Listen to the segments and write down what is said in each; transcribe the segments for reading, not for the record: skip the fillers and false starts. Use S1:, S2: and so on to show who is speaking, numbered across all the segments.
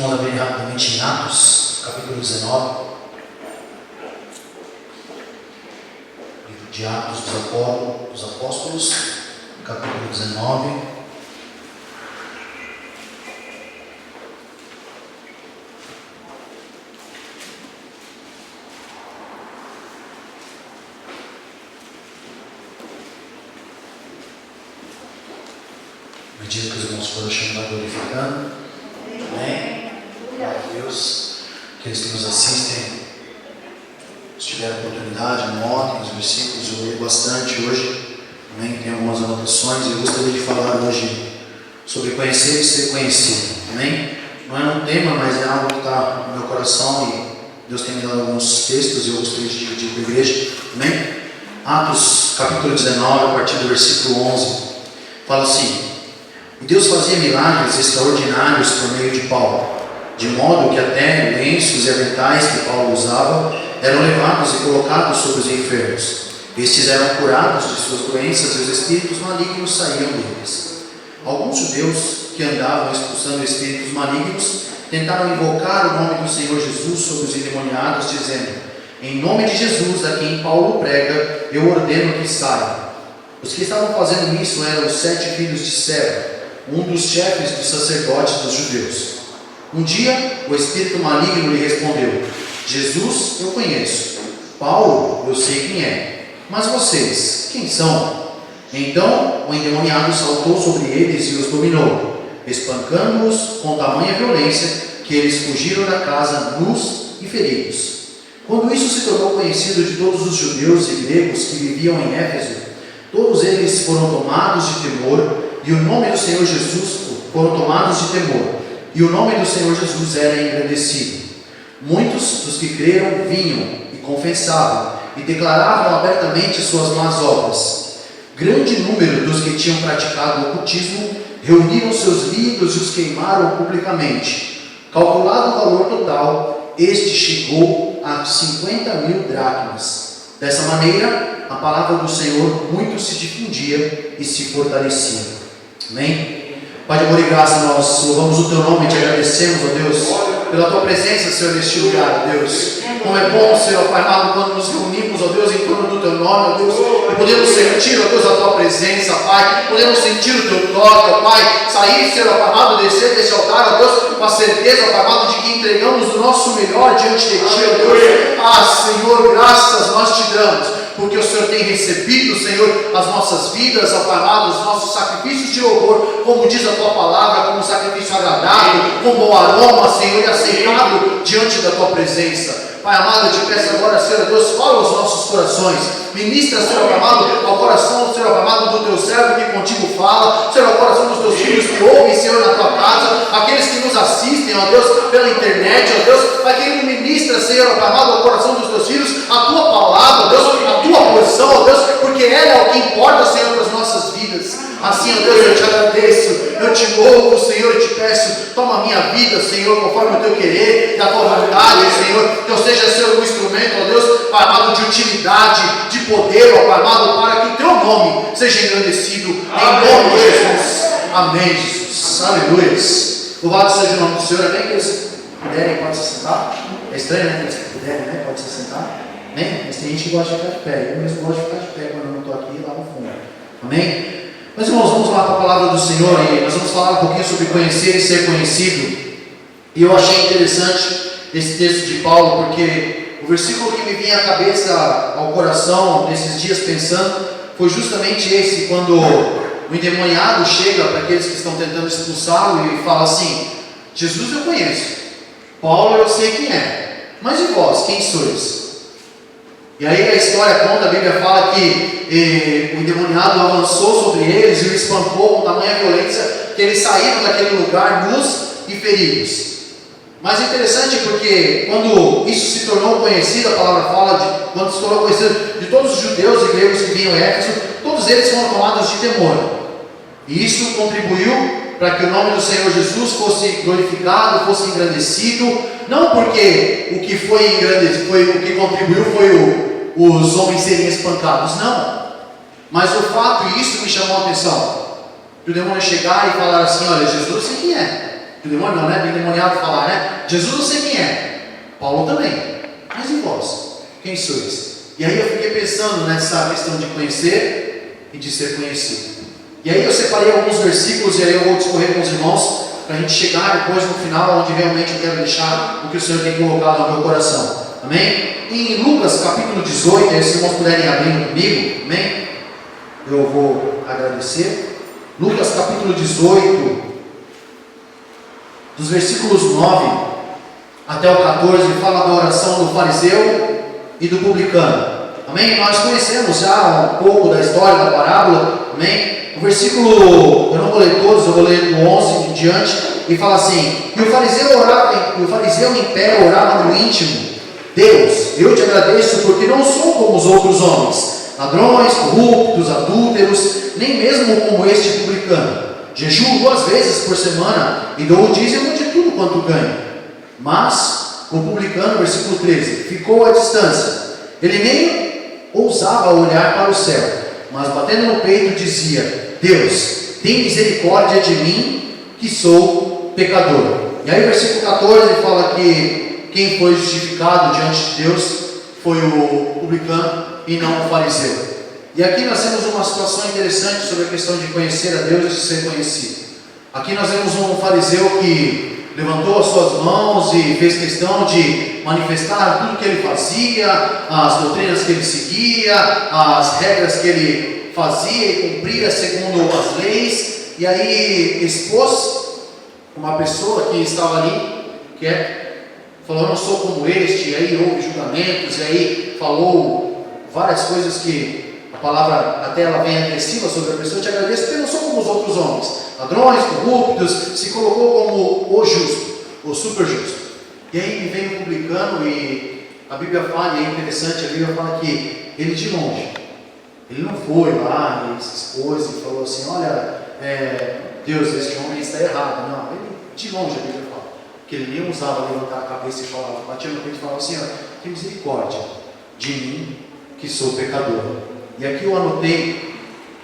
S1: irmãos abrirem rapidamente em Atos, capítulo 19. Livro de Atos dos Apóstolos, capítulo 19. À medida que os irmãos foram chamando, glorificando. Amém? Glória a Deus. Aqueles que nos assistem, se tiver oportunidade, anotem os versículos. Eu leio bastante hoje. Amém? Tem algumas anotações. Eu gostaria de falar hoje sobre conhecer e ser conhecido. Amém? Não é um tema, mas é algo que está no meu coração e Deus tem me dado alguns textos e eu gostaria de dividir com a igreja. Amém? Atos capítulo 19, a partir do versículo 11, fala assim: E Deus fazia milagres extraordinários por meio de Paulo, de modo que até lenços e aventais que Paulo usava eram levados e colocados sobre os enfermos. Estes eram curados de suas doenças e os espíritos malignos saíam deles. Alguns judeus que andavam expulsando espíritos malignos tentaram invocar o nome do Senhor Jesus sobre os endemoniados, dizendo: Em nome de Jesus, a quem Paulo prega, eu ordeno que saiam. Os que estavam fazendo isso eram os 7 filhos de Seva, um dos chefes dos sacerdotes dos judeus. Um dia, o espírito maligno lhe respondeu: Jesus eu conheço, Paulo eu sei quem é, mas vocês, quem são? Então o endemoniado saltou sobre eles e os dominou, espancando-os com tamanha violência que eles fugiram da casa nus e feridos. Quando isso se tornou conhecido de todos os judeus e gregos que viviam em Éfeso, todos eles foram tomados de temor, e o nome do Senhor Jesus era engrandecido. Muitos dos que creram vinham e confessavam e declaravam abertamente suas más obras. Grande número dos que tinham praticado o ocultismo reuniram seus livros e os queimaram publicamente. Calculado o valor total, este chegou a 50.000 dracmas. Dessa maneira, a palavra do Senhor muito se difundia e se fortalecia. Amém? Pai de amor e graça, nós louvamos o Teu nome e te agradecemos, ó Deus, pela Tua presença, Senhor, neste lugar, ó Deus. Como é bom, Senhor, Pai amado, quando nos reunimos, ó Deus, em torno do Teu nome, ó Deus, e podemos sentir, ó Deus, a Tua presença, Pai, podemos sentir o Teu toque, ó Pai, sair, Senhor, Pai amado, descer desse altar, ó Deus, com a certeza, Pai amado, de que entregamos o nosso melhor diante de Ti, ó Deus. Ah, Senhor, graças nós Te damos, porque o Senhor tem recebido, Senhor, as nossas vidas, ó Pai amado, os nossos sacrifícios de louvor, como diz a Tua palavra, como um sacrifício agradável, com bom aroma, Senhor, e aceitável diante da Tua presença. Pai amado, eu te peço agora, Senhor Deus, fala aos nossos corações, ministra, Senhor amado, ao coração, Senhor amado, do Teu servo que contigo fala, Senhor, ao coração dos Teus filhos que ouvem, Senhor, na Tua casa, aqueles que nos assistem, ó Deus, pela internet, ó Deus, para que ministra, Senhor amado, ao coração dos Teus filhos, a Tua palavra, ó Deus, a Tua porção, ó Deus, porque ela é o que importa, Senhor, para as nossas vidas. Assim, ó Deus, eu te agradeço, eu te louvo, Senhor, eu te peço, toma a minha vida, Senhor, conforme o Teu querer, da Tua vontade, Senhor, que eu seja, Senhor, um instrumento, ó Deus, Pai amado, de utilidade, de poder, ó Pai amado, para que o Teu nome seja engrandecido, em nome de Jesus. Amém, Jesus. Aleluia. Louvado seja o nome do Senhor. Amém, que eles puderem, pode se sentar. É estranho, né, que eles puderem, né, pode se sentar. Amém? Mas tem gente que gosta de ficar de pé, eu mesmo gosto de ficar de pé quando eu não estou aqui, lá no fundo. Amém? Mas, irmãos, vamos lá para a palavra do Senhor e nós vamos falar um pouquinho sobre conhecer e ser conhecido. E eu achei interessante esse texto de Paulo, porque o versículo que me vinha à cabeça, ao coração, nesses dias pensando, foi justamente esse, quando o endemoniado chega para aqueles que estão tentando expulsá-lo e fala assim: Jesus eu conheço, Paulo eu sei quem é, mas e vós, quem sois? E aí a história conta, a Bíblia fala que o endemoniado avançou sobre eles e o espancou com tamanha violência que eles saíram daquele lugar nus e feridos. Mas é interessante porque quando isso se tornou conhecido, a palavra fala, quando se tornou conhecido de todos os judeus e gregos que vinham em Éfeso, todos eles foram tomados de temor. E isso contribuiu para que o nome do Senhor Jesus fosse glorificado, fosse engrandecido, não porque o que foi engrandecido, o que contribuiu foi os homens serem espancados, não. Mas o fato, e isso me chamou a atenção, que o demônio chegar e falar assim: olha, Jesus eu sei quem é, Que o demônio não, né? Tem demoniado falar, né? Jesus eu sei quem é. Paulo também. Mas e vós? Quem sois? E aí eu fiquei pensando nessa questão de conhecer e de ser conhecido. E aí eu separei alguns versículos e aí eu vou discorrer com os irmãos para a gente chegar depois no final onde realmente eu quero deixar o que o Senhor tem colocado no meu coração. Amém? Em Lucas capítulo 18, se os irmãos puderem abrir comigo, amém? Eu vou agradecer. Lucas capítulo 18, dos versículos 9 até o 14, fala da oração do fariseu e do publicano. Amém? Nós conhecemos já um pouco da história da parábola. Amém? O versículo, eu não vou ler todos, eu vou ler do 11 em diante, e fala assim: e o fariseu em pé orava no íntimo: Deus, eu te agradeço porque não sou como os outros homens, ladrões, corruptos, adúlteros, nem mesmo como este publicano. Jejuo 2 vezes por semana e dou o dízimo de tudo quanto ganho. Mas o publicano, versículo 13, ficou à distância. Ele nem ousava olhar para o céu, mas batendo no peito dizia: Deus, tem misericórdia de mim, que sou pecador. E aí versículo 14 fala que quem foi justificado diante de Deus foi o publicano e não o fariseu. E aqui nós temos uma situação interessante sobre a questão de conhecer a Deus e de ser conhecido. Aqui nós vemos um fariseu que levantou as suas mãos e fez questão de manifestar tudo que ele fazia, as doutrinas que ele seguia, as regras que ele fazia e cumpria segundo as leis. E aí expôs uma pessoa que estava ali, falou: eu não sou como este. E aí houve julgamentos, e aí falou várias coisas que a palavra até ela vem agressiva sobre a pessoa. Eu te agradeço porque eu não sou como os outros homens, ladrões, corruptos. Se colocou como o justo, o super justo. E aí vem o publicano, e a Bíblia fala, e é interessante, a Bíblia fala que ele de longe, ele não foi lá e se expôs e falou assim: olha, Deus, este homem está errado. Não, ele de longe, a Bíblia fala que ele nem usava levantar a cabeça e falava, batia no peito e falava assim: ó, tem misericórdia de mim, que sou pecador. E aqui eu anotei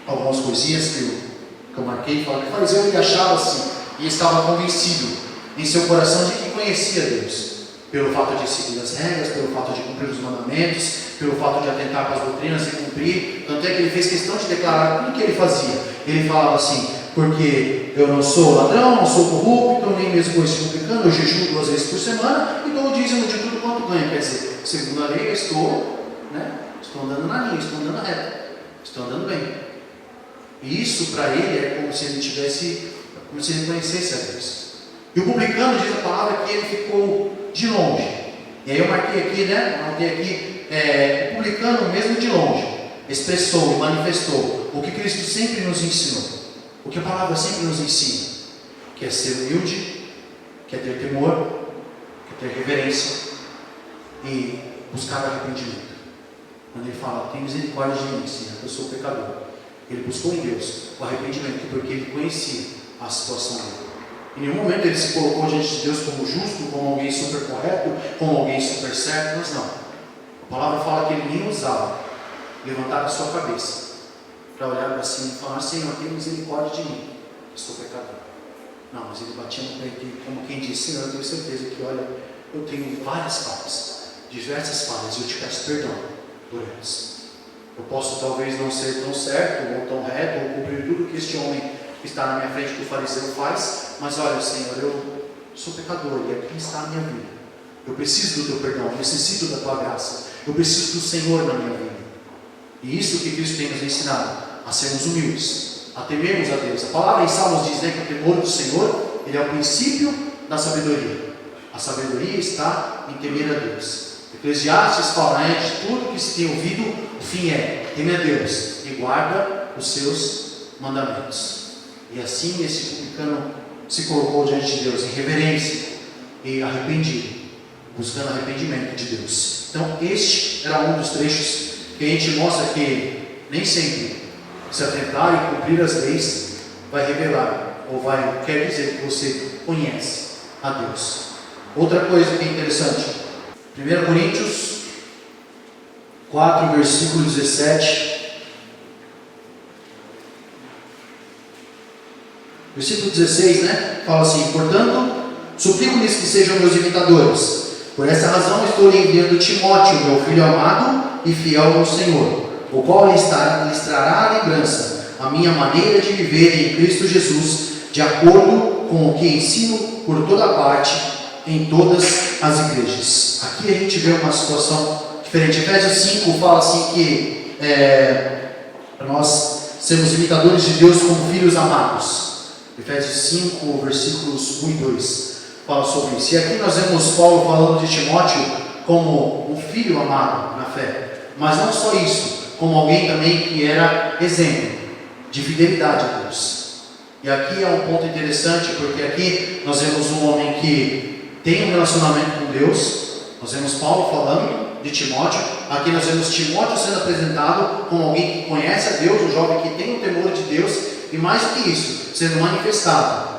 S1: algumas coisinhas que eu marquei. Fala que o fariseu ele achava-se e estava convencido em seu coração de que conhecia Deus, pelo fato de seguir as regras, pelo fato de cumprir os mandamentos, pelo fato de atentar para as doutrinas e cumprir. Tanto é que ele fez questão de declarar tudo o que ele fazia. Ele falava assim: porque eu não sou ladrão, não sou corrupto, nem mesmo com esse publicano, eu jejuo 2 vezes por semana e dou o dízimo de tudo quanto ganho. Quer dizer, segundo a lei eu estou andando na linha, estou andando reto, estou andando bem. E isso para ele é como se ele conhecesse a Deus. E o publicano, diz a palavra, que ele ficou de longe. E aí eu marquei aqui, o publicano mesmo de longe expressou e manifestou o que Cristo sempre nos ensinou, o que a palavra sempre nos ensina, que é ser humilde, que é ter temor, que é ter reverência e buscar arrependimento. Quando ele fala: tem misericórdia de mim, Senhor, eu sou pecador, ele buscou em Deus o arrependimento, porque ele conhecia a situação dele. Em nenhum momento ele se colocou diante de Deus como justo, como alguém super correto, como alguém super certo, mas não. A palavra fala que ele nem ousava levantar a sua cabeça para olhar para cima e falar: Senhor, tenha misericórdia de mim, eu sou pecador. Não, mas ele batia no peito como quem diz: Senhor, eu tenho certeza que, olha, eu tenho várias falhas, diversas falhas, e eu te peço perdão por elas. Eu posso talvez não ser tão certo, ou tão reto, ou cumprir tudo que este homem que está na minha frente, que o fariseu faz, mas olha, Senhor, eu sou pecador, e aqui está a minha vida. Eu preciso do teu perdão, eu necessito da tua graça, eu preciso do Senhor na minha vida. E isso que Cristo tem nos ensinado, a sermos humildes, a temermos a Deus. A palavra em Salmos diz, que o temor do Senhor, ele é o princípio da sabedoria. A sabedoria está em temer a Deus. Eclesiastes fala, de tudo que se tem ouvido, o fim é: teme a Deus e guarda os seus mandamentos. E assim esse publicano se colocou diante de Deus em reverência e arrependido, buscando arrependimento de Deus. Então este era um dos trechos que a gente mostra que nem sempre se atentar e cumprir as leis vai revelar, ou quer dizer que você conhece a Deus. Outra coisa que é interessante, 1 Coríntios 4, versículo 17. Versículo 16, né? Fala assim: portanto, suplico-lhes que sejam meus imitadores. Por essa razão estou lhe enviando Timóteo, meu filho amado e fiel no Senhor, o qual lhes trará a lembrança, a minha maneira de viver em Cristo Jesus, de acordo com o que ensino por toda parte, em todas as igrejas. Aqui a gente vê uma situação diferente. Efésios 5 fala assim que nós sermos imitadores de Deus como filhos amados. Efésios 5, versículos 1 e 2 fala sobre isso. E aqui nós vemos Paulo falando de Timóteo como um filho amado na fé. Mas não só isso, como alguém também que era exemplo de fidelidade a Deus. E aqui é um ponto interessante, porque aqui nós vemos um homem que tem um relacionamento com Deus. Nós vemos Paulo falando de Timóteo. Aqui nós vemos Timóteo sendo apresentado como alguém que conhece a Deus, um jovem que tem o temor de Deus. E mais do que isso, sendo manifestado.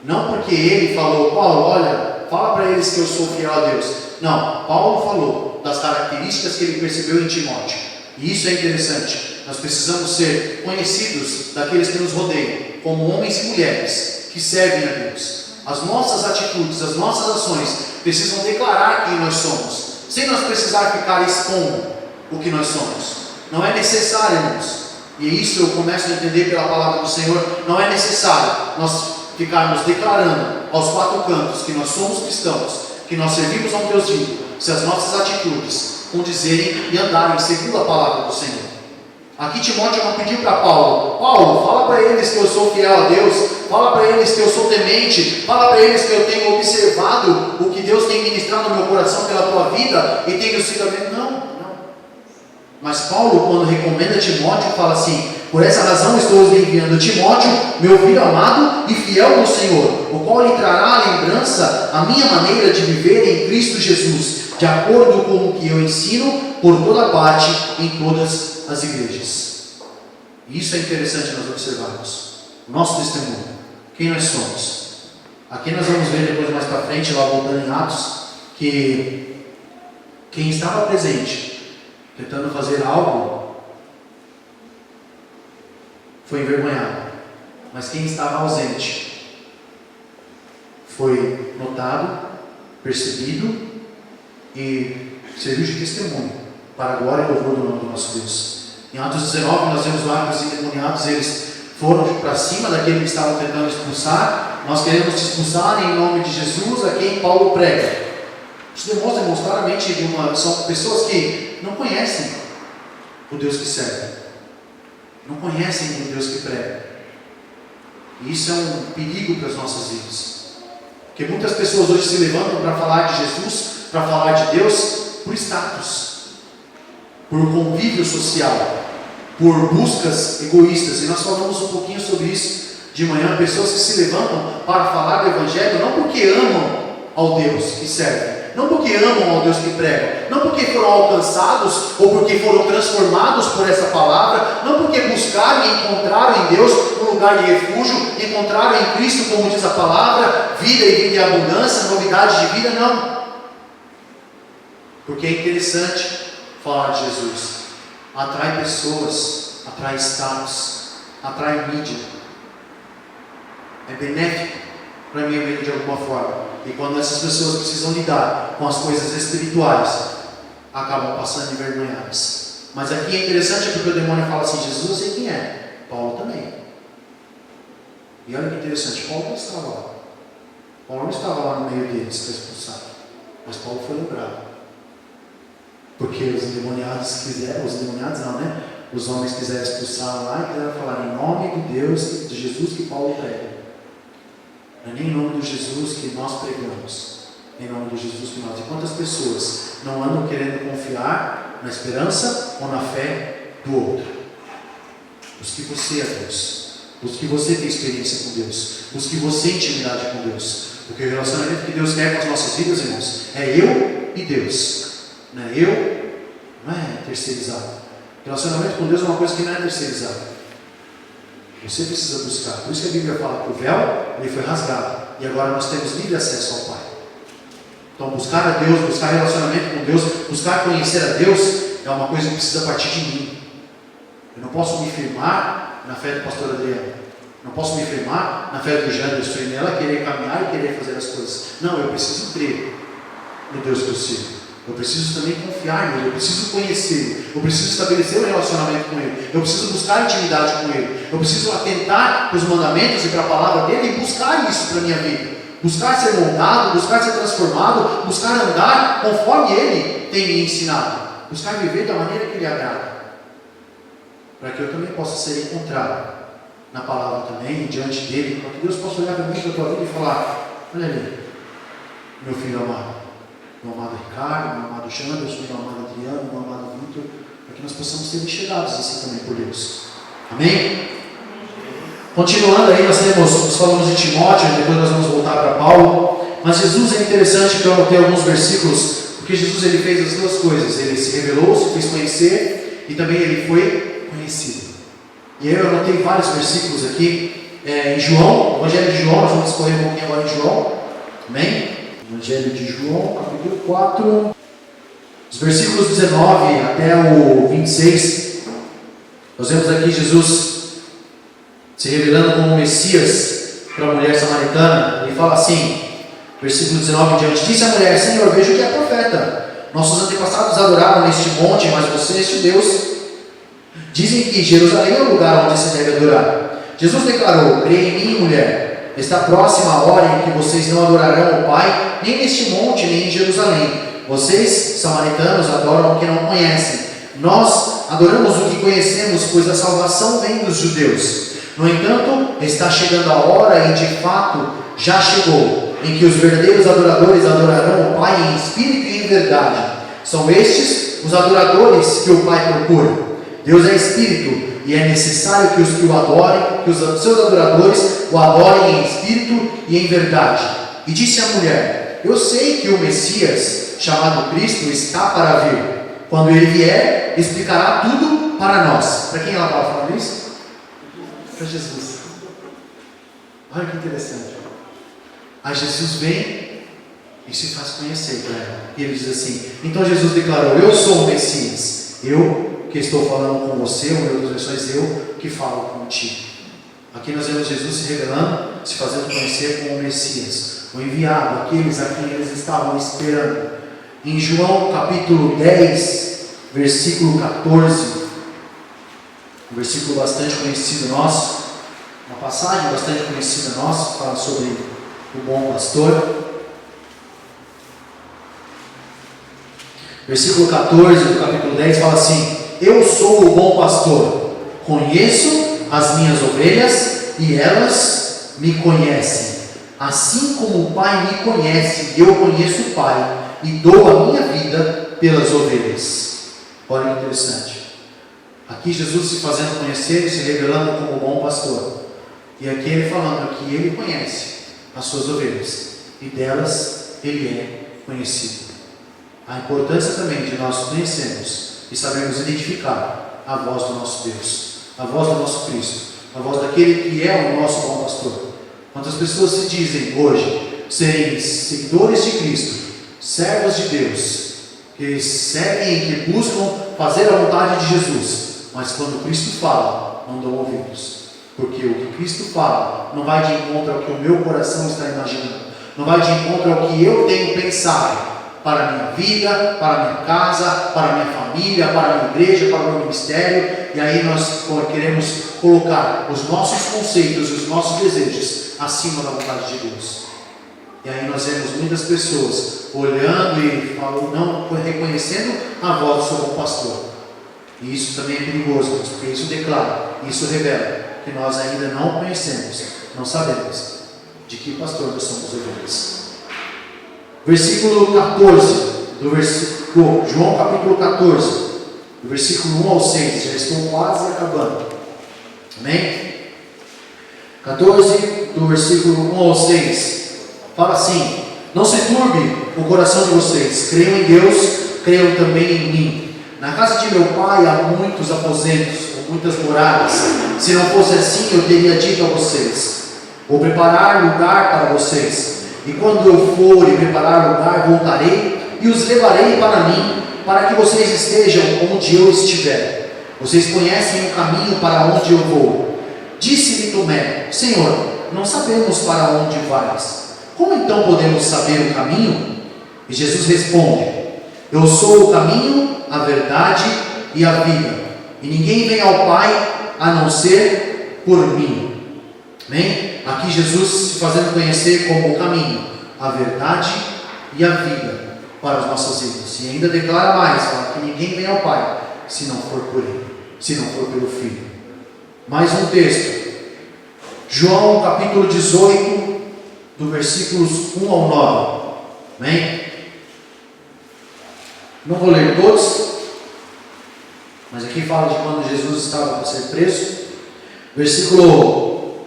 S1: Não porque ele falou: Paulo, olha, fala para eles que eu sou fiel a Deus. Não, Paulo falou das características que ele percebeu em Timóteo. E isso é interessante. Nós precisamos ser conhecidos daqueles que nos rodeiam, como homens e mulheres que servem a Deus. As nossas atitudes, as nossas ações precisam declarar quem nós somos, sem nós precisar ficar expondo o que nós somos. Não é necessário, irmãos. E isso eu começo a entender pela palavra do Senhor. Não é necessário nós ficarmos declarando aos quatro cantos que nós somos cristãos, que nós servimos a um Deus vivo, se as nossas atitudes condizerem e andarem segundo a palavra do Senhor. Aqui Timóteo não pediu para Paulo: Paulo, fala para eles que eu sou fiel a Deus, fala para eles que eu sou temente, fala para eles que eu tenho observado o que Deus tem ministrado no meu coração pela tua vida e tenho sido a... Não. Mas Paulo, quando recomenda Timóteo, fala assim: por essa razão estou lhe enviando Timóteo, meu filho amado e fiel no Senhor, o qual lhe trará a lembrança a minha maneira de viver em Cristo Jesus, de acordo com o que eu ensino por toda parte em todas as igrejas. E isso é interessante nós observarmos. O nosso testemunho, quem nós somos. Aqui nós vamos ver depois mais para frente, lá voltando em Atos, que quem estava presente tentando fazer algo foi envergonhado, mas quem estava ausente foi notado, percebido e serviu de testemunho para a glória e louvor do nome do nosso Deus. Em Atos 19 nós vemos lá que os endemoniados eles foram para cima daquele que estavam tentando expulsar. Nós queremos te expulsar em nome de Jesus, a quem Paulo prega. Isso demonstra claramente são pessoas que não conhecem o Deus que serve, não conhecem o Deus que prega. E isso é um perigo para as nossas vidas, porque muitas pessoas hoje se levantam para falar de Jesus, para falar de Deus, por status, por convívio social, por buscas egoístas. E nós falamos um pouquinho sobre isso de manhã. Pessoas que se levantam para falar do Evangelho não porque amam ao Deus que serve, não porque amam ao Deus que prega, não porque foram alcançados ou porque foram transformados por essa palavra, não porque buscaram e encontraram em Deus um lugar de refúgio, encontraram em Cristo, como diz a palavra, vida e vida em abundância, novidade de vida, não. Porque é interessante falar de Jesus. Atrai pessoas, atrai status, atrai mídia. É benéfico para a minha vida de alguma forma. E quando essas pessoas precisam lidar com as coisas espirituais, acabam passando envergonhadas. Mas aqui é interessante porque o demônio fala assim: Jesus eu sei quem é, Paulo também. E olha que interessante, Paulo não estava lá. Paulo não estava lá no meio deles para expulsar. Mas Paulo foi lembrado. Porque os endemoniados quiseram, os homens quiseram expulsar lá e quiseram falar em nome de Deus, de Jesus que Paulo prega. Não é nem em nome de Jesus que nós pregamos, em nome de Jesus que nós. E quantas pessoas não andam querendo confiar na esperança ou na fé do outro? Busque você a Deus, busque você ter experiência com Deus, busque você intimidade com Deus, porque o relacionamento que Deus quer com as nossas vidas, irmãos, é eu e Deus. Não é eu, não é terceirizado. Relacionamento com Deus é uma coisa que não é terceirizada. Você precisa buscar. Por isso que a Bíblia fala que o véu ele foi rasgado e agora nós temos livre acesso ao Pai. Então buscar a Deus, buscar relacionamento com Deus, buscar conhecer a Deus é uma coisa que precisa partir de mim. Eu não posso me firmar na fé do pastor Adriano. Não posso me firmar na fé do Janderson e nela querer caminhar e querer fazer as coisas. Não, eu preciso crer no Deus que eu sirvo. Eu preciso também confiar nele, eu preciso conhecê-lo, eu preciso estabelecer um relacionamento com ele, eu preciso buscar intimidade com ele, eu preciso atentar para os mandamentos e para a palavra dele e buscar isso para a minha vida. Buscar ser moldado, buscar ser transformado, buscar andar conforme ele tem me ensinado. Buscar viver da maneira que ele agrada. Para que eu também possa ser encontrado na palavra também, diante dele, para que Deus possa olhar para mim, para a tua vida e falar: olha ali, meu filho amado, meu amado Ricardo, meu amado Janderson, meu amado Adriano, meu amado Vitor, para que nós possamos ser enxergados assim também por Deus. Amém? Continuando aí, nós falamos de Timóteo, depois nós vamos voltar para Paulo, mas Jesus é interessante que eu tenho alguns versículos, porque Jesus ele fez as duas coisas, ele se revelou, se fez conhecer, e também ele foi conhecido. E aí eu anotei vários versículos aqui, em João, Evangelho de João, nós vamos escorrer um pouquinho agora em João, amém? Evangelho de João, capítulo 4, os versículos 19 até o 26, nós vemos aqui Jesus se revelando como Messias para a mulher samaritana. Ele fala assim, versículo 19 em diante: disse a mulher: Senhor, vejo que é profeta. Nossos antepassados adoraram neste monte, mas vocês, judeus, dizem que Jerusalém é o lugar onde se deve adorar. Jesus declarou: creia em mim, mulher, está próxima a hora em que vocês não adorarão o Pai, nem neste monte, nem em Jerusalém. Vocês, samaritanos, adoram o que não conhecem. Nós adoramos o que conhecemos, pois a salvação vem dos judeus. No entanto, está chegando a hora, e de fato já chegou, em que os verdadeiros adoradores adorarão o Pai em espírito e em verdade. São estes os adoradores que o Pai procura. Deus é espírito, e é necessário que os que o adorem, que os seus adoradores o adorem em espírito e em verdade. E disse a mulher: eu sei que o Messias, chamado Cristo, está para vir. Quando ele vier, explicará tudo para nós. Para quem ela estava falando isso? Para Jesus. Olha que interessante. Aí Jesus vem e se faz conhecer para ela. E ele diz assim: então Jesus declarou: eu sou o Messias. Eu que estou falando com você, ou em outras versões, eu que falo contigo. Aqui nós vemos Jesus se revelando, se fazendo conhecer como o Messias, o enviado, aqueles a quem eles estavam esperando. Em João capítulo 10, versículo 14, um versículo bastante conhecido nosso, uma passagem bastante conhecida nossa, fala sobre o bom pastor. Versículo 14 do capítulo 10 fala assim: eu sou o bom pastor, conheço as minhas ovelhas e elas me conhecem. Assim como o Pai me conhece, eu conheço o Pai e dou a minha vida pelas ovelhas. Olha que interessante. Aqui Jesus se fazendo conhecer, se revelando como bom pastor. E aqui ele falando que ele conhece as suas ovelhas e delas ele é conhecido. A importância também de nós conhecermos e sabermos identificar a voz do nosso Deus, a voz do nosso Cristo, a voz daquele que é o nosso bom pastor. Quantas pessoas se dizem hoje serem seguidores de Cristo, servos de Deus, que seguem, que buscam fazer a vontade de Jesus, mas quando Cristo fala, não dão ouvidos, porque o que Cristo fala não vai de encontro ao que o meu coração está imaginando, não vai de encontro ao que eu tenho pensado para a minha vida, para a minha casa, para a minha família, para a minha igreja, para o meu ministério. E aí nós queremos colocar os nossos conceitos, os nossos desejos acima da vontade de Deus. E aí nós vemos muitas pessoas olhando e não reconhecendo a voz do seu bom pastor. E isso também é perigoso, porque isso declara, isso revela que nós ainda não conhecemos, não sabemos de que pastor nós somos ovelhas. Versículo 14, João capítulo 14, do versículo 1 ao 6, já estou quase acabando. Amém? 14, do versículo 1 ao 6, fala assim: não se turbe o coração de vocês, creiam em Deus, creiam também em mim. Na casa de meu pai há muitos aposentos, ou muitas moradas. Se não fosse assim, eu teria dito a vocês: vou preparar lugar para vocês. E quando eu for e preparar lugar, voltarei e os levarei para mim, para que vocês estejam onde eu estiver. Vocês conhecem o caminho para onde eu vou. Disse-lhe Tomé: Senhor, não sabemos para onde vais. Como então podemos saber o caminho? E Jesus responde: Eu sou o caminho, a verdade e a vida. E ninguém vem ao Pai a não ser por mim. Amém? Aqui Jesus se fazendo conhecer como o caminho, a verdade e a vida para as nossas vidas. E ainda declara mais, fala que ninguém vem ao Pai se não for por Ele, se não for pelo Filho. Mais um texto. João capítulo 18, do versículos 1 ao 9. Amém? Não vou ler todos, mas aqui fala de quando Jesus estava para ser preso. Versículo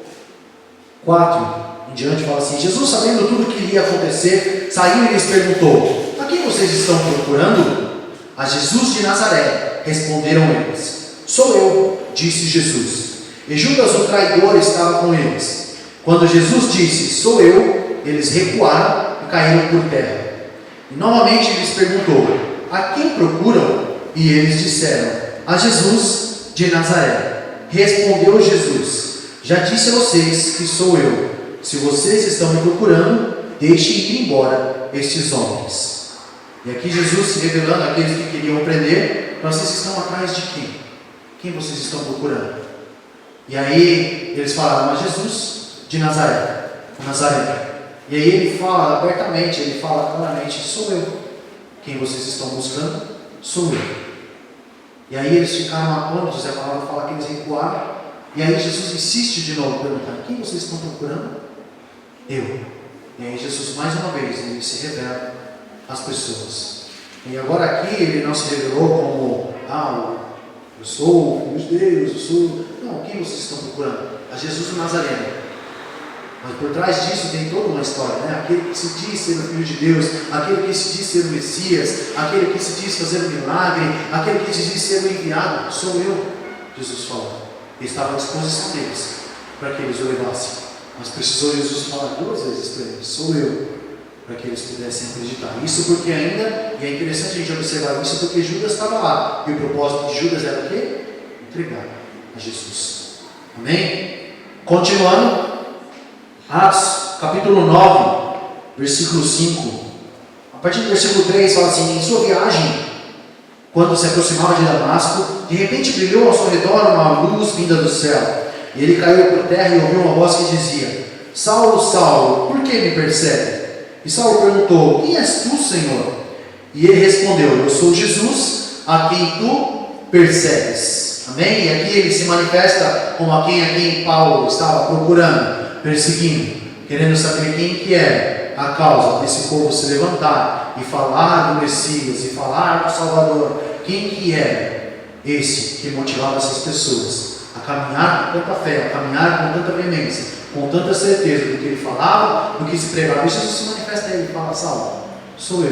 S1: 4 em diante fala assim: Jesus, sabendo tudo o que iria acontecer, saiu e lhes perguntou: A quem vocês estão procurando? A Jesus de Nazaré. Responderam eles: Sou eu, disse Jesus. E Judas, o traidor, estava com eles. Quando Jesus disse: Sou eu, eles recuaram e caíram por terra. E novamente lhes perguntou: A quem procuram? E eles disseram: A Jesus de Nazaré. Respondeu Jesus: Já disse a vocês que sou eu. Se vocês estão me procurando, deixem ir embora estes homens. E aqui Jesus se revelando àqueles que queriam prender: Vocês estão atrás de quem? Quem vocês estão procurando? E aí eles falaram: A Jesus de Nazaré, o Nazareno. E aí ele fala abertamente, ele fala claramente: Sou eu. Quem vocês estão buscando? Sou eu. E aí eles ficaram atônitos, e a palavra fala que eles recuaram. E aí Jesus insiste de novo, perguntando: Quem vocês estão procurando? Eu. E aí Jesus mais uma vez ele se revela às pessoas. E agora aqui ele não se revelou como: eu sou o Filho de Deus, eu sou... Não, quem vocês estão procurando? A Jesus do Nazareno. Mas por trás disso tem toda uma história, né? Aquele que se diz ser o Filho de Deus, aquele que se diz ser o Messias, aquele que se diz fazer um milagre, aquele que se diz ser o enviado, sou eu, Jesus falou. Ele estava à disposição deles, para que eles o levassem. Mas precisou Jesus falar 2 vezes para eles: Sou eu, para que eles pudessem acreditar. Isso porque ainda, e é interessante a gente observar isso, porque Judas estava lá. E o propósito de Judas era o quê? Entregar a Jesus. Amém? Continuando. Atos, capítulo 9, versículo 5. A partir do versículo 3 fala assim: Em sua viagem, quando se aproximava de Damasco, de repente brilhou ao seu redor uma luz vinda do céu. E ele caiu por terra e ouviu uma voz que dizia: Saulo, Saulo, por que me persegue? E Saulo perguntou: Quem és tu, Senhor? E ele respondeu: Eu sou Jesus, a quem tu persegues. Amém? E aqui ele se manifesta como a quem Paulo estava procurando, perseguindo, querendo saber quem que é a causa desse povo se levantar e falar do Messias, e falar do Salvador. Quem que é esse que motivava essas pessoas a caminhar com tanta fé, a caminhar com tanta veemência, com tanta certeza do que ele falava, do que se pregava? E Jesus se manifesta a ele e fala: Saulo, sou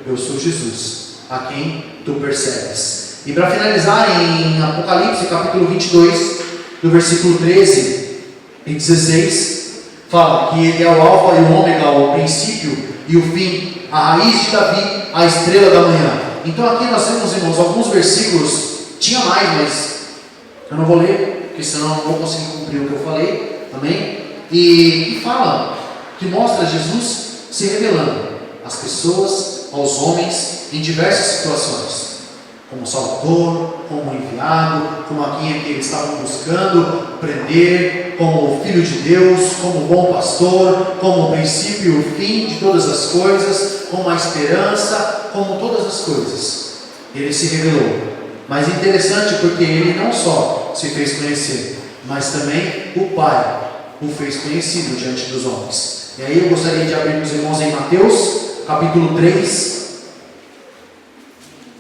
S1: eu sou Jesus, a quem tu persegues. E para finalizar, em Apocalipse capítulo 22, do versículo 13 e 16, fala que ele é o alfa e o ômega, o princípio e o fim, a raiz de Davi, a estrela da manhã. Então aqui nós temos, irmãos, alguns versículos, tinha mais, mas eu não vou ler, porque senão eu não vou conseguir cumprir o que eu falei, amém? E que fala, que mostra Jesus se revelando às pessoas, aos homens, em diversas situações, como Salvador, como enviado, como a quem eles estavam buscando prender, como o Filho de Deus, como o bom pastor, como o princípio e o fim de todas as coisas, como a esperança, como todas as coisas. Ele se revelou. Mas interessante porque ele não só se fez conhecer, mas também o Pai o fez conhecido diante dos homens. E aí eu gostaria de abrir com os irmãos em Mateus, capítulo 3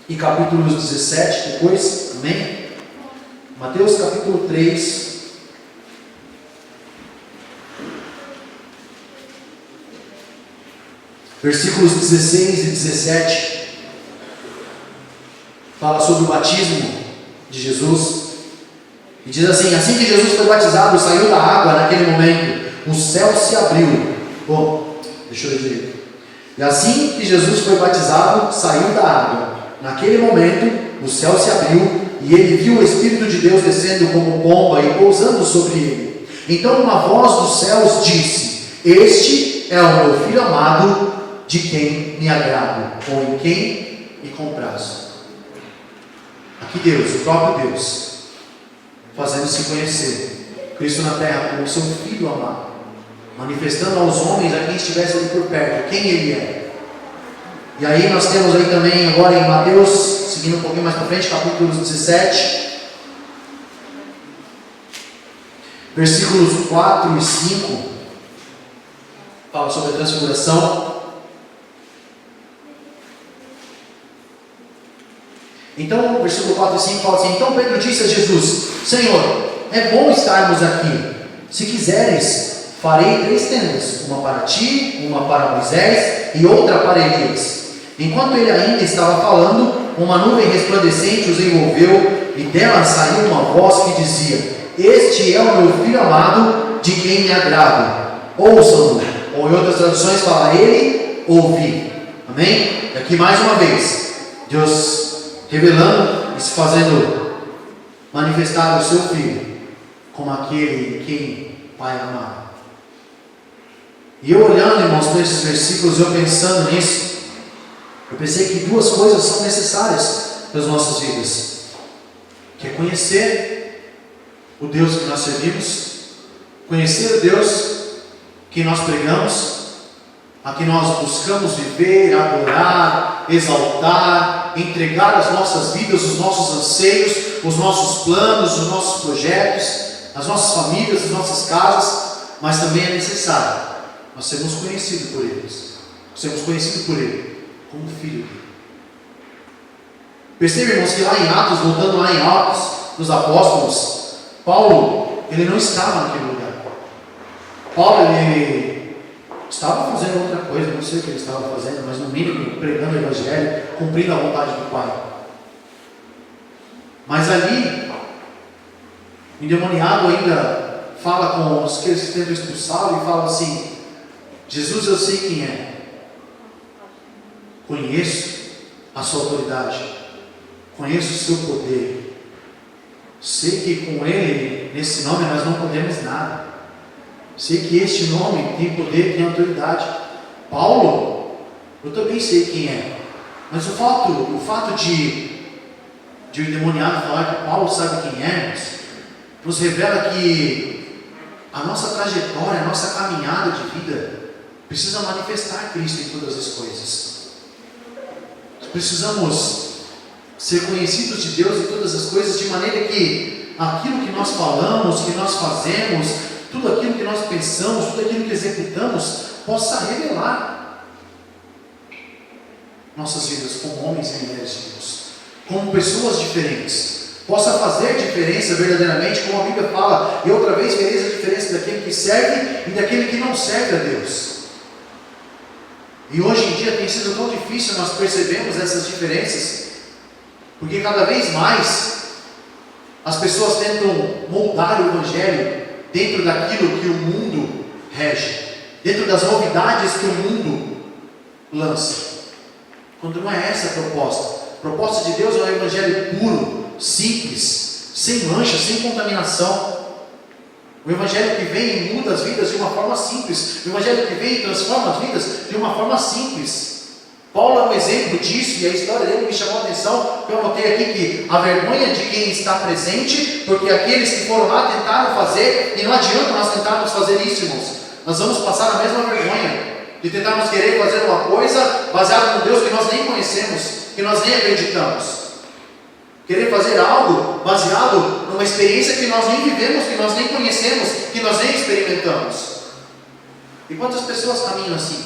S1: e capítulos 17 depois, amém? Mateus capítulo 3, versículos 16 e 17, fala sobre o batismo de Jesus, e diz assim: Assim que Jesus foi batizado, saiu da água, naquele momento, o céu se abriu. Deixa eu ler direito. E assim que Jesus foi batizado, saiu da água. Naquele momento, o céu se abriu e ele viu o Espírito de Deus descendo como pomba e pousando sobre ele. Então uma voz dos céus disse: Este é o meu Filho amado, de quem me agrado, ou em quem me comprazo. Aqui Deus, o próprio Deus, fazendo-se conhecer, Cristo na terra como seu Filho amado, manifestando aos homens, a quem estivesse ali por perto, quem Ele é. E aí nós temos aí também, agora em Mateus, seguindo um pouquinho mais para frente, capítulo 17, versículos 4 e 5, fala sobre a transfiguração. Então, versículo 4 e 5 fala assim: Então Pedro disse a Jesus: Senhor, é bom estarmos aqui. Se quiseres, farei 3 tendas, uma para ti, uma para Moisés e outra para Elias. Enquanto ele ainda estava falando, uma nuvem resplandecente os envolveu, e dela saiu uma voz que dizia: Este é o meu Filho amado, de quem me agrado. Ouçam-no. Ou em outras traduções fala: Ele ouvi. Amém? E aqui mais uma vez, Deus revelando e se fazendo manifestar o seu Filho como aquele em quem o Pai amava. E eu olhando, irmãos, para esses versículos, eu pensando nisso, eu pensei que 2 coisas são necessárias nas nossas vidas, que é conhecer o Deus que nós servimos, conhecer o Deus que nós pregamos, a que nós buscamos viver, adorar, exaltar, entregar as nossas vidas, os nossos anseios, os nossos planos, os nossos projetos, as nossas famílias, as nossas casas, mas também é necessário nós sermos conhecidos por eles, sermos conhecidos por Ele como filho dele. Percebe, irmãos, que lá em Atos, voltando lá em Atos dos Apóstolos, Paulo, ele não estava naquele lugar. Paulo, ele estava fazendo outra coisa, não sei o que ele estava fazendo, mas no mínimo pregando o Evangelho, cumprindo a vontade do Pai. Mas ali, o endemoniado ainda fala com os que eles tentam expulsá-lo e fala assim: Jesus, eu sei quem é, conheço a sua autoridade, conheço o seu poder, sei que com Ele, nesse nome, nós não podemos nada, sei que este nome tem poder, tem autoridade. Paulo, eu também sei quem é, mas o fato de o endemoniado falar que Paulo sabe quem é, nos revela que a nossa trajetória, a nossa caminhada de vida precisa manifestar Cristo em todas as coisas. Precisamos ser conhecidos de Deus em todas as coisas, de maneira que aquilo que nós falamos, que nós fazemos, tudo aquilo que nós pensamos, tudo aquilo que executamos, possa revelar nossas vidas como homens e mulheres de Deus, como pessoas diferentes, possa fazer diferença verdadeiramente, como a Bíblia fala: e outra vez vereis a diferença daquele que serve e daquele que não serve a Deus. E hoje em dia tem sido tão difícil nós percebermos essas diferenças, porque cada vez mais as pessoas tentam moldar o Evangelho dentro daquilo que o mundo rege, dentro das novidades que o mundo lança, quando não é essa a proposta. A proposta de Deus é um Evangelho puro, simples, sem mancha, sem contaminação. O Evangelho que vem e muda as vidas de uma forma simples. O Evangelho que vem e transforma as vidas de uma forma simples. Paulo é um exemplo disso, e a história dele me chamou a atenção. Eu anotei aqui que a vergonha de quem está presente, porque aqueles que foram lá tentaram fazer, e não adianta nós tentarmos fazer isso, irmãos. Nós vamos passar a mesma vergonha de tentarmos querer fazer uma coisa baseada no Deus que nós nem conhecemos, que nós nem acreditamos. Querer fazer algo baseado numa experiência que nós nem vivemos, que nós nem conhecemos, que nós nem experimentamos. E quantas pessoas caminham assim?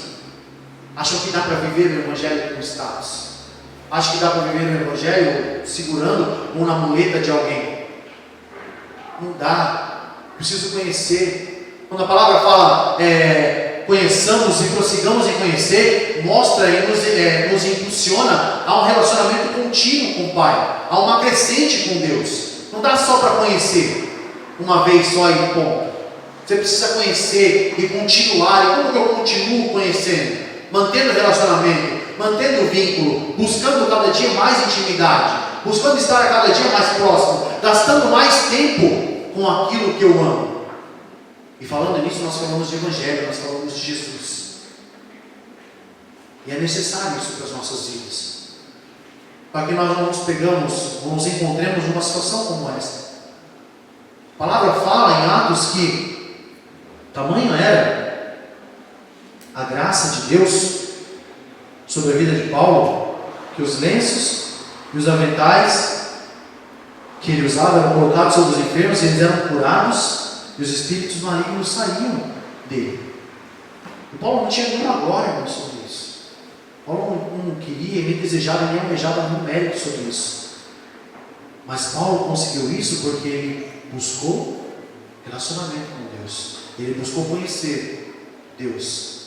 S1: Acham que dá para viver o Evangelho com status? Acham que dá para viver o Evangelho segurando uma muleta de alguém? Não dá. Preciso conhecer. Quando a palavra fala conheçamos e prossigamos em conhecer, mostra e nos impulsiona a um relacionamento contínuo com o Pai, a uma crescente com Deus. Não dá só para conhecer uma vez só e ponto. Você precisa conhecer e continuar. E como que eu continuo conhecendo? Mantendo o relacionamento, mantendo o vínculo, buscando cada dia mais intimidade, buscando estar a cada dia mais próximo, gastando mais tempo com aquilo que eu amo. E falando nisso, nós falamos de Evangelho, nós falamos de Jesus. E é necessário isso para as nossas vidas, para que nós não nos pegamos ou nos encontremos numa situação como esta. A palavra fala em Atos que tamanho era a graça de Deus sobre a vida de Paulo, que os lenços e os aventais que ele usava eram colocados sobre os enfermos, e eles eram curados, e os espíritos malignos saíam dele. E Paulo não tinha nenhuma glória sobre isso. Paulo não queria, nem desejava, nem almejava nenhum mérito sobre isso. Mas Paulo conseguiu isso porque ele buscou relacionamento com Deus. Ele buscou conhecer Deus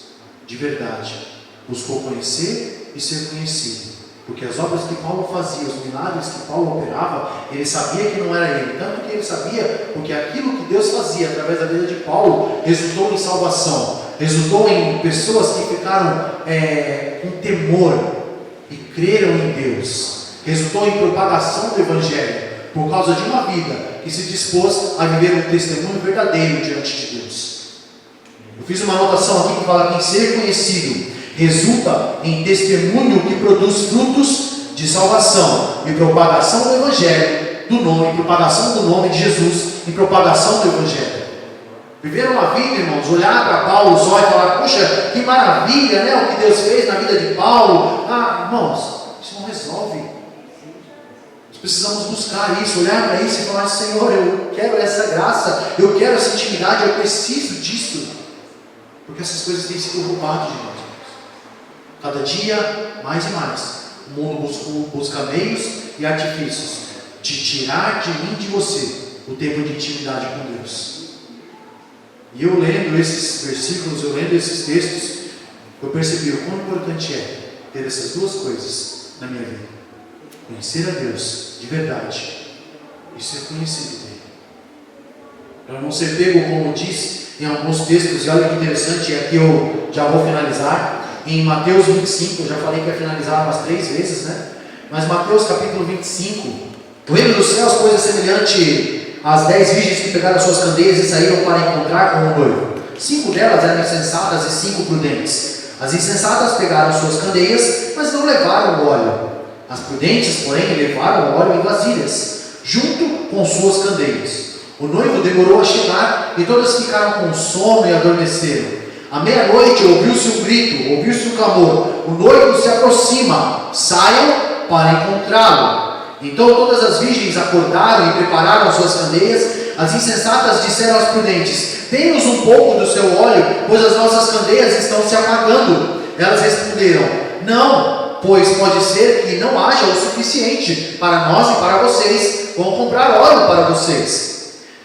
S1: de verdade. Buscou conhecer e ser conhecido. Porque as obras que Paulo fazia, os milagres que Paulo operava, ele sabia que não era ele. Tanto que ele sabia, porque aquilo que Deus fazia através da vida de Paulo resultou em salvação. Resultou em pessoas que ficaram com temor e creram em Deus. Resultou em propagação do Evangelho, por causa de uma vida que se dispôs a viver um testemunho verdadeiro diante de Deus. Eu fiz uma anotação aqui que fala que em ser conhecido resulta em testemunho que produz frutos de salvação e propagação do Evangelho, do nome, propagação do nome de Jesus e propagação do Evangelho. Viver uma vida, irmãos, olhar para Paulo só e falar, puxa, que maravilha, né, o que Deus fez na vida de Paulo. Irmãos, isso não resolve. Nós precisamos buscar isso, olhar para isso e falar, Senhor, eu quero essa graça, eu quero essa intimidade, eu preciso disso. Porque essas coisas têm sido roubadas de nós. Cada dia, mais e mais, o mundo busca meios e artifícios de tirar de mim, de você, o tempo de intimidade com Deus. E eu lendo esses versículos, eu lendo esses textos, eu percebi o quão importante é ter essas duas coisas na minha vida. Conhecer a Deus de verdade e ser conhecido dele. Para não ser pego, como diz em alguns textos, e olha que interessante, e aqui eu já vou finalizar. Em Mateus 25, eu já falei que ia finalizar umas 3 vezes, né? Mas Mateus capítulo 25, o reino dos céus, coisa semelhante às 10 virgens que pegaram suas candeias e saíram para encontrar com o noivo. 5 delas eram insensatas e 5 prudentes. As insensatas pegaram suas candeias, mas não levaram o óleo. As prudentes, porém, levaram o óleo em vasilhas, junto com suas candeias. O noivo demorou a chegar e todas ficaram com sono e adormeceram. À meia-noite ouviu-se um grito, ouviu-se um clamor. O noivo se aproxima, saiam para encontrá-lo. Então todas as virgens acordaram e prepararam suas candeias. As insensatas disseram às prudentes, dê-nos um pouco do seu óleo, pois as nossas candeias estão se apagando. Elas responderam, não, pois pode ser que não haja o suficiente para nós e para vocês. Vão comprar óleo para vocês.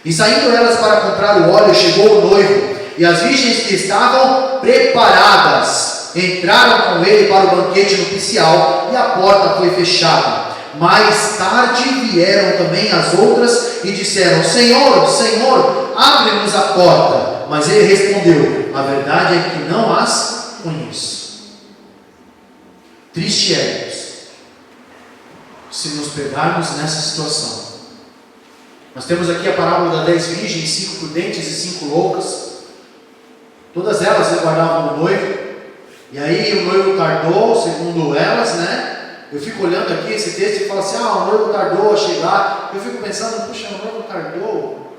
S1: E saindo elas para comprar o óleo, chegou o noivo. E as virgens que estavam preparadas entraram com ele para o banquete nupcial e a porta foi fechada. Mais tarde vieram também as outras e disseram, Senhor, Senhor, abre-nos a porta. Mas ele respondeu, a verdade é que não as conheço. Triste é se nos pegarmos nessa situação. Nós temos aqui a parábola das 10 virgens, 5 prudentes e 5 loucas. Todas elas aguardavam o noivo, e aí o noivo tardou, segundo elas, né? Eu fico olhando aqui esse texto e falo assim, o noivo tardou a chegar. Eu fico pensando, puxa, o noivo tardou.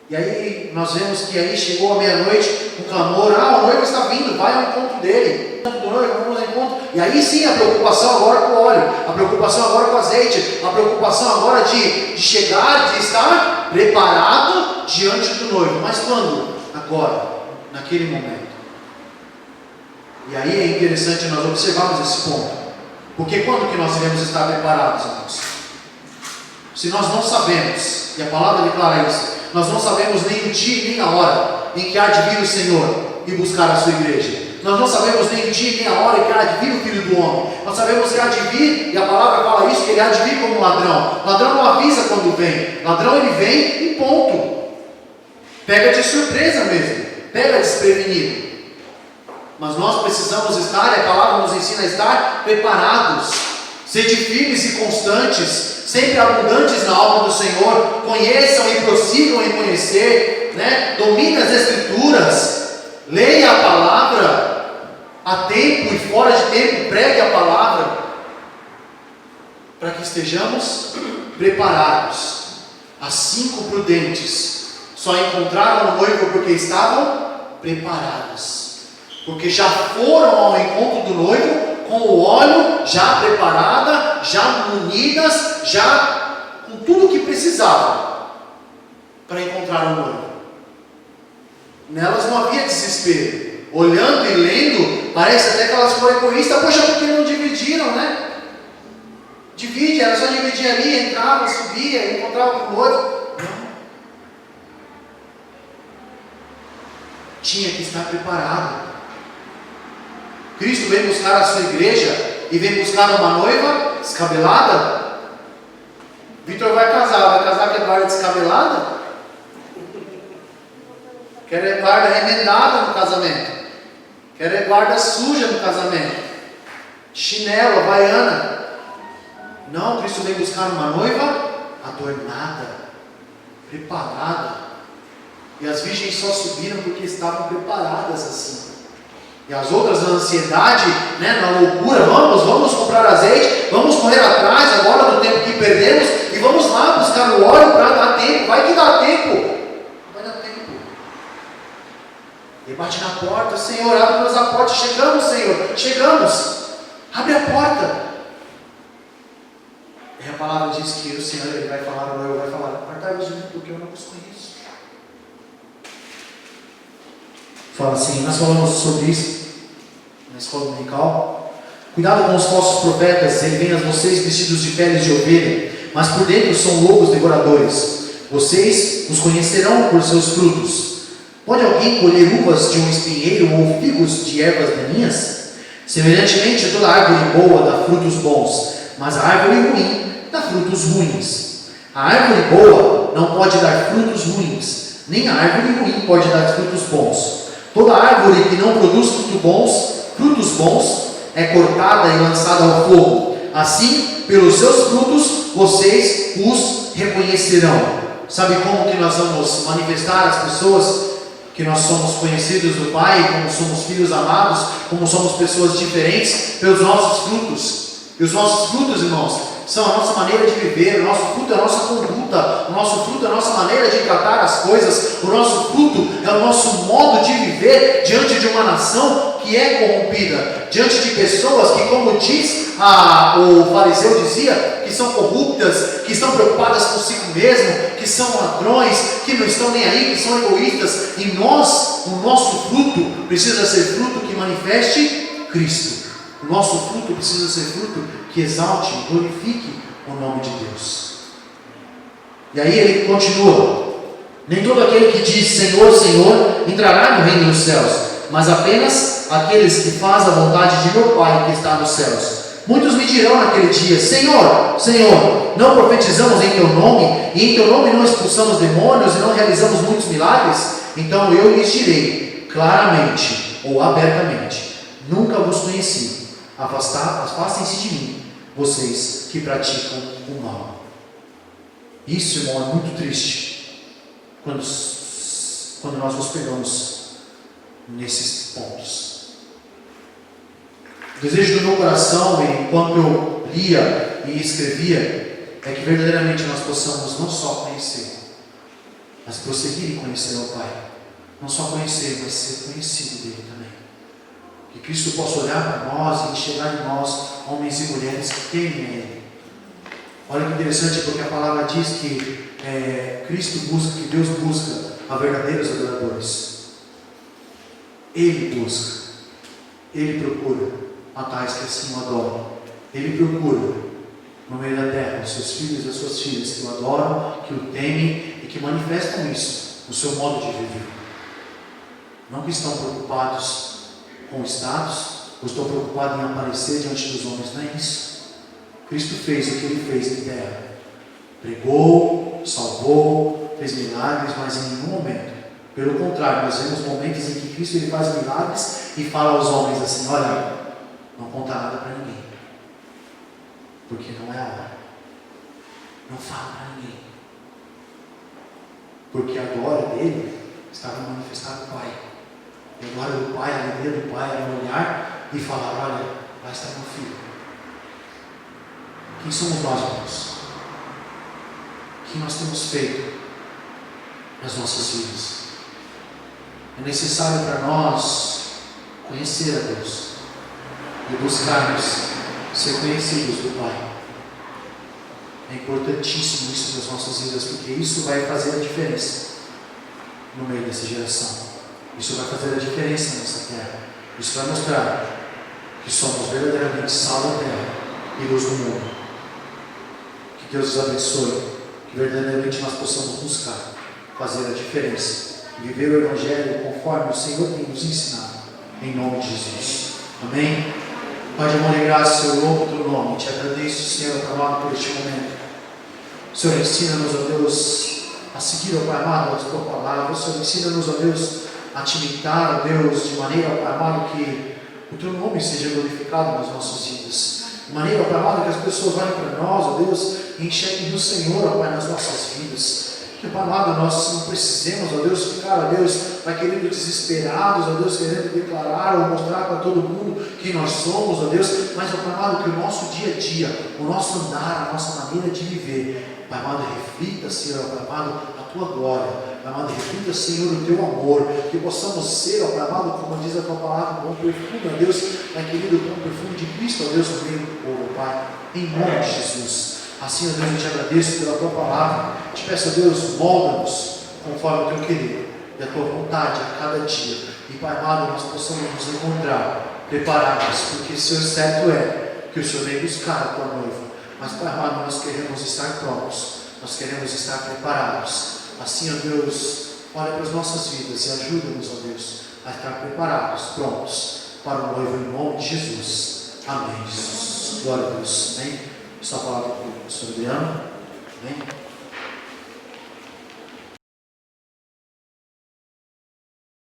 S1: E aí nós vemos que aí chegou a meia-noite, um clamor, o noivo está vindo, vai ao encontro dele. Do noivo, vamos ao encontro. E aí sim a preocupação agora com o óleo, a preocupação agora com o azeite, a preocupação agora de chegar, de estar preparado diante do noivo. Mas quando? Agora, naquele momento. E aí é interessante nós observarmos esse ponto. Porque quando que nós devemos estar preparados, irmãos? Se nós não sabemos, e a palavra declara isso, nós não sabemos nem o dia nem a hora em que há de vir o Senhor e buscar a sua igreja. Nós não sabemos nem o dia nem a hora em que há de vir o Filho do Homem. Nós sabemos que há de vir, e a palavra fala isso, que ele há de vir como ladrão. Ladrão não avisa quando vem. Ladrão ele vem e ponto. Pega de surpresa mesmo. Pega desprevenido. Mas nós precisamos estar, e a palavra nos ensina a estar preparados. Sede firmes e constantes, sempre abundantes na obra do Senhor, conheçam e prossigam em conhecer, né? Domine as Escrituras, leia a palavra, a tempo e fora de tempo, pregue a palavra, para que estejamos preparados. As 5 prudentes só encontraram o noivo porque estavam preparadas, porque já foram ao encontro do noivo com o óleo já preparada, já munidas, já com tudo o que precisavam para encontrar o noivo. Nelas não havia desespero. Olhando e lendo, parece até que elas foram egoístas. Poxa, porque não dividiram, né? Divide, era só dividir ali, entrava, subia, encontrava com o noivo. Não. Tinha que estar preparado. Cristo vem buscar a sua igreja e vem buscar uma noiva descabelada. Vitor vai casar com a Eduarda descabelada? Quero a Eduarda remendada no casamento. Quero a Eduarda suja no casamento. Chinelo, havaiana. Não, Cristo vem buscar uma noiva adornada, preparada. E as virgens só subiram porque estavam preparadas assim. E as outras na ansiedade, né, na loucura, vamos comprar azeite, vamos correr atrás agora do tempo que perdemos e vamos lá buscar o óleo para dar tempo. Vai que dá tempo. Vai dar tempo. Ele bate na porta: Senhor, abre-nos a porta. Chegamos, Senhor, chegamos. Abre a porta. E a palavra diz que o Senhor, ele vai falar, o noivo vai falar: apartai-vos de mim, porque eu não vos conheço. Fala assim, nós falamos sobre isso na escola dominical. Cuidado com os falsos profetas, eles vêm a vocês vestidos de peles de ovelha, mas por dentro são lobos devoradores. Vocês os conhecerão por seus frutos. Pode alguém colher uvas de um espinheiro ou figos de ervas daninhas? Semelhantemente, toda árvore boa dá frutos bons, mas a árvore ruim dá frutos ruins. A árvore boa não pode dar frutos ruins, nem a árvore ruim pode dar frutos bons. Toda árvore que não produz frutos bons, é cortada e lançada ao fogo. Assim, pelos seus frutos, vocês os reconhecerão. Sabe como que nós vamos manifestar às pessoas que nós somos conhecidos do Pai, como somos filhos amados, como somos pessoas diferentes? Pelos nossos frutos. E os nossos frutos, irmãos, são a nossa maneira de viver. O nosso fruto é a nossa conduta, o nosso fruto é a nossa maneira de tratar as coisas, o nosso fruto é o nosso modo de viver diante de uma nação que é corrompida, diante de pessoas que, como diz o fariseu dizia, que são corruptas, que estão preocupadas consigo mesmo, que são ladrões, que não estão nem aí, que são egoístas. E nós, o nosso fruto precisa ser fruto que manifeste Cristo. O nosso fruto precisa ser fruto que exalte e glorifique o nome de Deus. E aí ele continua: nem todo aquele que diz Senhor, Senhor entrará no reino dos céus, mas apenas aqueles que fazem a vontade de meu Pai que está nos céus. Muitos me dirão naquele dia: Senhor, Senhor, não profetizamos em teu nome, e em teu nome não expulsamos demônios e não realizamos muitos milagres? Então eu lhes direi claramente ou abertamente: nunca vos conheci. Afastem-se de mim, vocês que praticam o mal. Isso, irmão, é muito triste quando nós nos pegamos nesses pontos. O desejo do meu coração, enquanto eu lia e escrevia, é que verdadeiramente nós possamos não só conhecer, mas prosseguir em conhecer ao Pai. Não só conhecer, mas ser conhecido dele também. Que Cristo possa olhar para nós e enxergar em nós homens e mulheres que temem a Ele. Olha que interessante, porque a palavra diz que Cristo busca, que Deus busca a verdadeiros adoradores. Ele busca, Ele procura a tais que assim o adoram. Ele procura no meio da terra os seus filhos e as suas filhas que o adoram, que o temem e que manifestam isso no seu modo de viver. Não que estão preocupados com o status, ou estão preocupados em aparecer diante dos homens. Não é isso. Cristo fez o que Ele fez na terra. Pregou, salvou, fez milagres, mas em nenhum momento. Pelo contrário, nós vemos momentos em que Cristo ele faz milagres e fala aos homens assim: olha, não conta nada para ninguém. porque não é a hora. Não fala para ninguém, porque a glória dele estava manifestada no Pai. E a glória do Pai, a alegria do Pai era olhar e falar: olha, lá está meu filho. Quem somos nós, irmãos? O que nós temos feito nas nossas vidas? É necessário para nós conhecer a Deus e buscarmos ser conhecidos do Pai. É importantíssimo isso nas nossas vidas, porque isso vai fazer a diferença no meio dessa geração. Isso vai fazer a diferença nessa terra. Isso vai mostrar que somos verdadeiramente sal da terra e luz do mundo. Que Deus nos abençoe, que verdadeiramente nós possamos buscar fazer a diferença e viver o Evangelho conforme o Senhor tem nos ensinado, em nome de Jesus. Amém? Pai de amor e graça, eu louvo o teu nome, te agradeço, Senhor, amado, por este momento. Senhor, ensina-nos, ó Deus, a seguir, ó Pai amado, a tua palavra. Senhor, ensina-nos, ó Deus, a te imitar, ó Deus, de maneira, ó Pai amado, que o teu nome seja glorificado nas nossas vidas. De maneira, ó Pai amado, que as pessoas olhem para nós, ó Deus, e enxerguem o Senhor, ó Pai, nas nossas vidas. Que, Pai amado, nós não precisemos, ó Deus, ficar, ó Deus, naquele desesperados, ó Deus, querendo declarar ou mostrar para todo mundo quem nós somos, ó Deus, mas, ó Pai amado, que o nosso dia a dia, o nosso andar, a nossa maneira de viver, Pai amado, reflita, Senhor, Pai amado, a tua glória. Pai amado, reflita, Senhor, o teu amor. Que possamos ser, ó Pai amado, como diz a tua palavra, bom perfume, ó Deus, querido, bom perfume de Cristo, ó Deus, no meio do povo, Pai, em nome de Jesus. Assim, ó Deus, eu te agradeço pela tua palavra. Te peço, ó Deus, molda-nos conforme o teu querer e a tua vontade a cada dia. E, Pai amado, nós possamos nos encontrar preparados, porque o Senhor certo é que o Senhor vem buscar a tua noiva. Mas, Pai amado, nós queremos estar prontos, nós queremos estar preparados. Assim, ó Deus, olha para as nossas vidas e ajuda-nos, ó Deus, a estar preparados, prontos para o noivo, em nome de Jesus. Amém, Jesus. Glória a Deus. Amém. Só a palavra para o pastor Adriano. Amém.